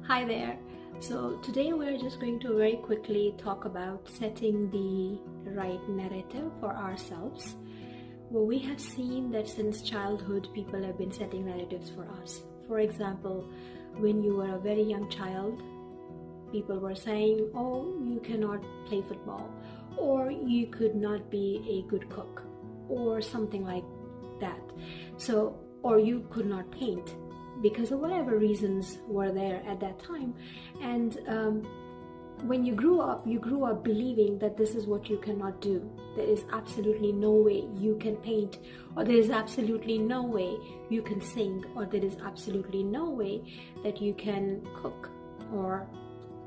Hi there. So today we're just going to very quickly talk about setting the right narrative for ourselves. Well, we have seen that since childhood, people have been setting narratives for us. For example, when you were a very young child, people were saying, oh, you cannot play football, or you could not be a good cook, or something like that. So, or you could not paint, because of whatever reasons were there at that time. And when you grew up believing that this is what you cannot do. There is absolutely no way you can paint, or there is absolutely no way you can sing, or there is absolutely no way that you can cook or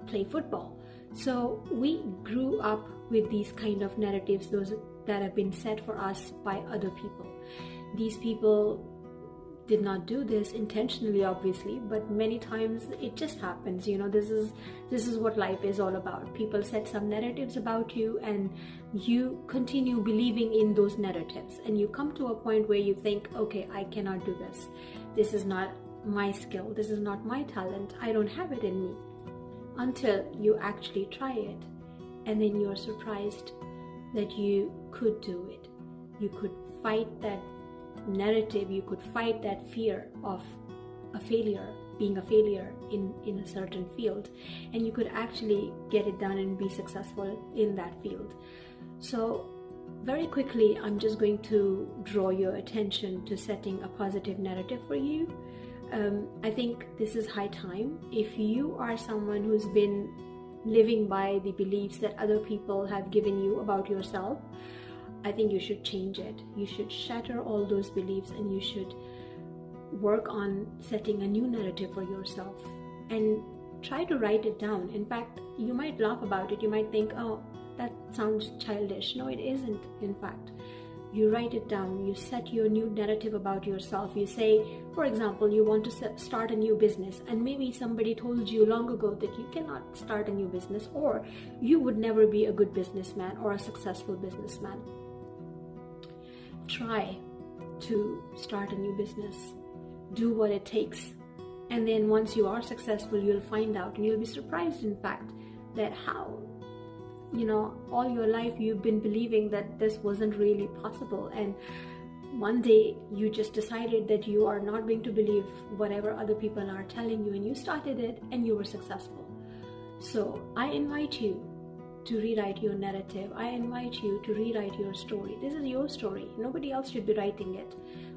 play football. So we grew up with these kind of narratives, those that have been set for us by other people. These people did not do this intentionally, obviously, but many times it just happens. This is what life is all about. People set some narratives about you, and you continue believing in those narratives, and you come to a point where you think, okay, I cannot do this. This is not my skill. This is not my talent. I don't have it in me. Until you actually try it, and then you're surprised that you could do it. You could fight that narrative, you could fight that fear of being a failure in a certain field, and you could actually get it done and be successful in that field. So very quickly, I'm just going to draw your attention to setting a positive narrative for you. I think this is high time. If you are someone who's been living by the beliefs that other people have given you about yourself, I think you should change it. You should shatter all those beliefs, and you should work on setting a new narrative for yourself and try to write it down. In fact, you might laugh about it. You might think, oh, that sounds childish. No, it isn't. In fact, you write it down. You set your new narrative about yourself. You say, for example, you want to start a new business, and maybe somebody told you long ago that you cannot start a new business, or you would never be a good businessman or a successful businessman. Try to start a new business. Do what it takes. And then once you are successful, you'll find out, and you'll be surprised, in fact, that how, all your life you've been believing that this wasn't really possible. And one day you just decided that you are not going to believe whatever other people are telling you, and you started it and you were successful. So I invite you to rewrite your narrative. I invite you to rewrite your story. This is your story. Nobody else should be writing it.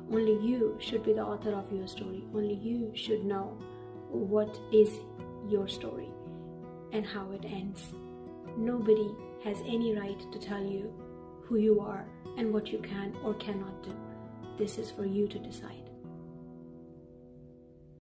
Only you should be the author of your story. Only you should know what is your story and how it ends. Nobody has any right to tell you who you are and what you can or cannot do. This is for you to decide.